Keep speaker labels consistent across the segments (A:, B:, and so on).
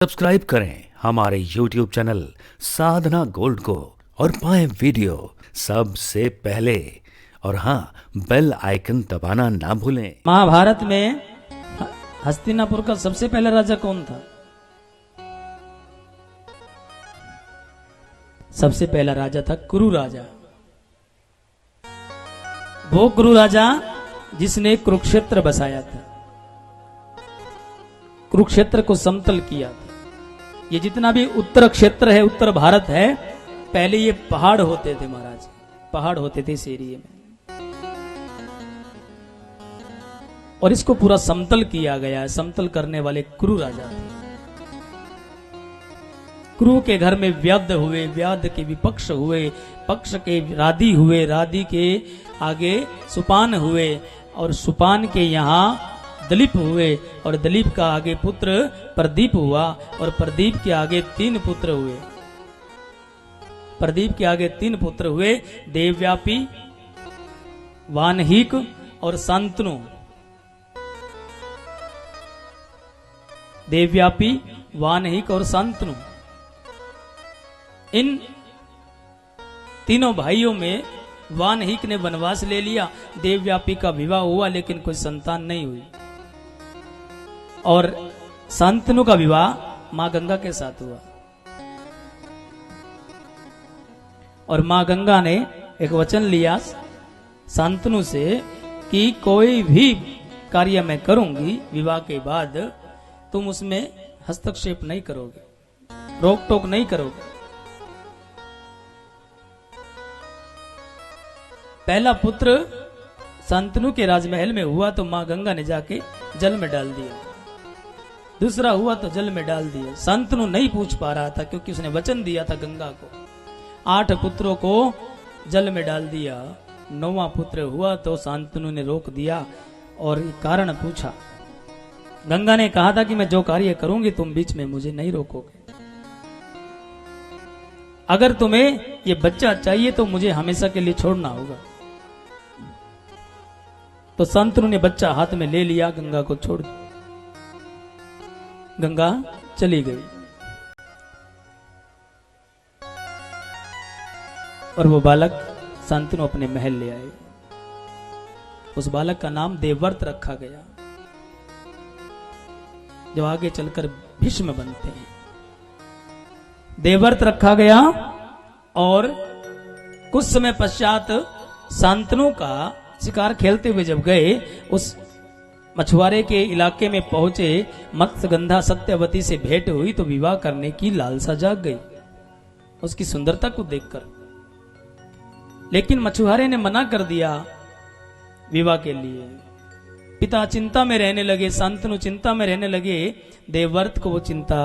A: Subscribe करें हमारे YouTube channel साधना gold को और पाएं वीडियो सबसे पहले। और हाँ, बेल आइकन दबाना ना भूलें।
B: महाभारत में हस्तिनापुर का सबसे पहला राजा कौन था? सबसे पहला राजा था कुरु राजा। वो कुरु राजा जिसने कुरुक्षेत्र बसाया था, कुरुक्षेत्र को समतल किया था। ये जितना भी उत्तर क्षेत्र है, उत्तर भारत है, पहले ये पहाड़ होते थे महाराज, पहाड़ होते थे इस एरिए में, और इसको पूरा समतल किया गया है। समतल करने वाले कुरु राजा थे। कुरु के घर में व्याध हुए, व्याध के विपक्ष हुए, पक्ष के राधी हुए, राधी के आगे सुपान हुए, और सुपान के यहाँ दलीप हुए, और दलीप का आगे पुत्र प्रदीप हुआ, और प्रदीप के आगे 3 पुत्र हुए। प्रदीप के आगे 3 पुत्र हुए, देवव्यापी, वानहिक और शांतनु। देवव्यापी, वानहिक और शांतनु, इन तीनों भाइयों में वानहिक ने वनवास ले लिया। देवव्यापी का विवाह हुआ लेकिन कोई संतान नहीं हुई, और शांतनु का विवाह मां गंगा के साथ हुआ। और मां गंगा ने एक वचन लिया शांतनु से कि कोई भी कार्य मैं करूंगी विवाह के बाद, तुम उसमें हस्तक्षेप नहीं करोगे, रोक टोक नहीं करोगे। पहला पुत्र शांतनु के राजमहल में हुआ तो मां गंगा ने जाके जल में डाल दिया। दूसरा हुआ तो जल में डाल दिया। शांतनु नहीं पूछ पा रहा था क्योंकि उसने वचन दिया था गंगा को। 8 पुत्रों को जल में डाल दिया। 9वां पुत्र हुआ तो शांतनु ने रोक दिया और कारण पूछा। गंगा ने कहा था कि मैं जो कार्य करूंगी तुम बीच में मुझे नहीं रोकोगे। अगर तुम्हें ये बच्चा चाहिए तो मुझे हमेशा के लिए छोड़ना होगा। तो शांतनु ने बच्चा हाथ में ले लिया, गंगा को छोड़ दिया। गंगा चली गई और वो बालक शांतनु अपने महल ले आए। उस बालक का नाम देवव्रत रखा गया, जो आगे चलकर भीष्म बनते हैं। देवव्रत रखा गया और कुछ समय पश्चात शांतनु का शिकार खेलते हुए जब गए, उस मछुआरे के इलाके में पहुंचे, मत्स्यगंधा सत्यवती से भेंट हुई तो विवाह करने की लालसा जाग गई उसकी सुंदरता को देखकर। लेकिन मछुआरे ने मना कर दिया विवाह के लिए। पिता चिंता में रहने लगे, शांतनु चिंता में रहने लगे। देवव्रत को वो चिंता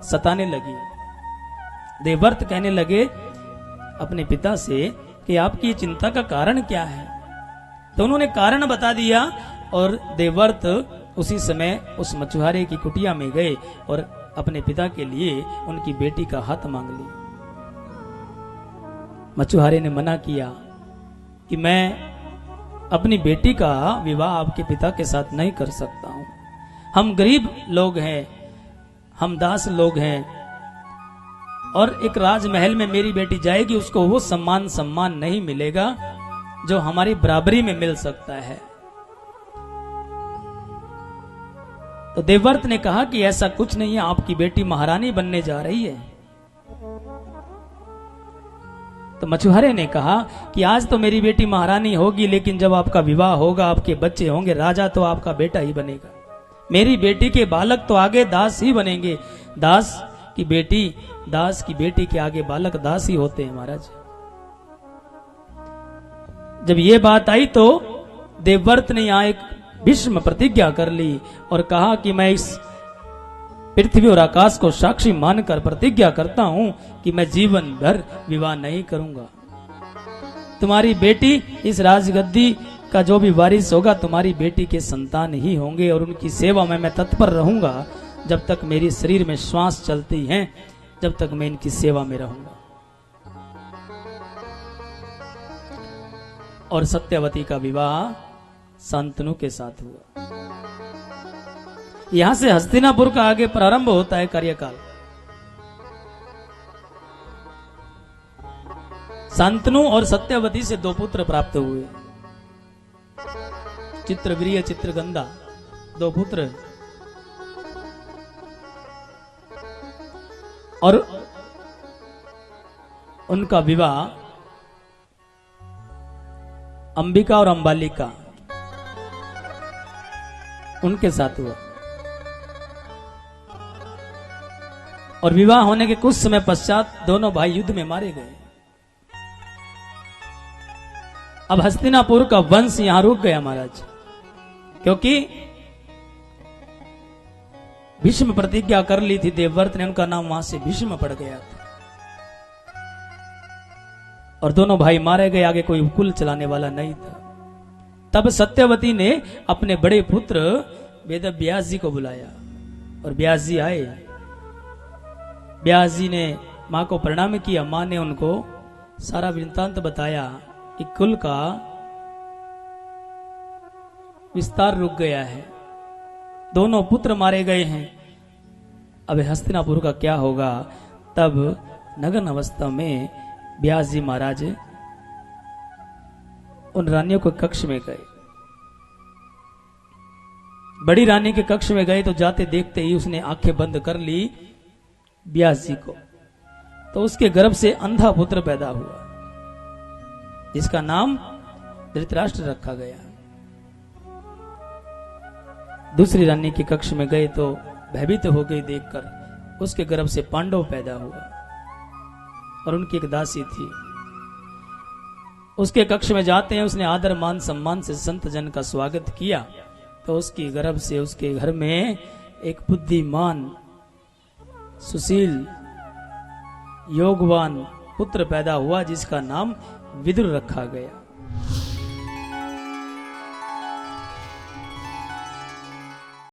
B: सताने लगी। देवव्रत कहने लगे अपने पिता से कि आपकी चिंता का कारण क्या है। तो उन्होंने कारण बता दिया और देवव्रत उसी समय उस मछुआरे की कुटिया में गए और अपने पिता के लिए उनकी बेटी का हाथ मांग ली। मछुआरे ने मना किया कि मैं अपनी बेटी का विवाह आपके पिता के साथ नहीं कर सकता हूं। हम गरीब लोग हैं, हम दास लोग हैं, और एक राजमहल में मेरी बेटी जाएगी, उसको वो सम्मान नहीं मिलेगा जो हमारी बराबरी में मिल सकता है। तो देवव्रत ने कहा कि ऐसा कुछ नहीं है, आपकी बेटी महारानी बनने जा रही है। तो मछुआरे ने कहा कि आज तो मेरी बेटी महारानी होगी, लेकिन जब आपका विवाह होगा, आपके बच्चे होंगे, राजा तो आपका बेटा ही बनेगा। मेरी बेटी के बालक तो आगे दास ही बनेंगे। दास की बेटी के आगे बालक दास ही होते हैं महाराज। जब ये बात आई तो देवव्रत ने यहां एक भीष्म प्रतिज्ञा कर ली और कहा कि मैं इस पृथ्वी और आकाश को साक्षी मानकर प्रतिज्ञा करता हूं कि मैं जीवन भर विवाह नहीं करूंगा। तुम्हारी बेटी इस राजगद्दी का जो भी वारिस होगा, तुम्हारी बेटी के संतान ही होंगे, और उनकी सेवा में मैं तत्पर रहूंगा। जब तक मेरी शरीर में श्वास चलती है, जब तक मैं इनकी सेवा में रहूंगा। और सत्यवती का विवाह शांतनु के साथ हुआ। यहां से हस्तिनापुर का आगे प्रारंभ होता है कार्यकाल। शांतनु और सत्यवती से 2 पुत्र प्राप्त हुए, चित्रवीर्य चित्रगंधा 2 पुत्र, और उनका विवाह अंबिका और अंबालिका उनके साथ हुआ। और विवाह होने के कुछ समय पश्चात दोनों भाई युद्ध में मारे गए। अब हस्तिनापुर का वंश यहां रुक गया महाराज, क्योंकि भीष्म प्रतिज्ञा कर ली थी देवव्रत ने, उनका नाम वहां से भीष्म पड़ गया था। और दोनों भाई मारे गए, आगे कोई कुल चलाने वाला नहीं था। तब सत्यवती ने अपने बड़े पुत्र वेद व्यास जी को बुलाया और व्यास जी आए। व्यास जी ने मां को प्रणाम किया। मां ने उनको सारा वृत्तांत बताया कि कुल का विस्तार रुक गया है, दोनों पुत्र मारे गए हैं, अब हस्तिनापुर का क्या होगा। तब नग्न अवस्था में व्यास जी महाराज उन रानियों के कक्ष में गए। बड़ी रानी के कक्ष में गए तो जाते देखते ही उसने आंखें बंद कर ली व्यास जी को, तो उसके गर्भ से अंधा पुत्र पैदा हुआ, जिसका नाम धृतराष्ट्र रखा गया। दूसरी रानी के कक्ष में गए तो भयभीत हो गई देखकर, उसके गर्भ से पांडव पैदा हुआ और उनकी एक दासी थी। उसके कक्ष में जाते हैं, उसने आदर मान सम्मान से संत जन का स्वागत किया, तो उसकी गर्भ से उसके घर में एक बुद्धिमान सुशील योगवान पुत्र पैदा हुआ, जिसका नाम विदुर रखा गया।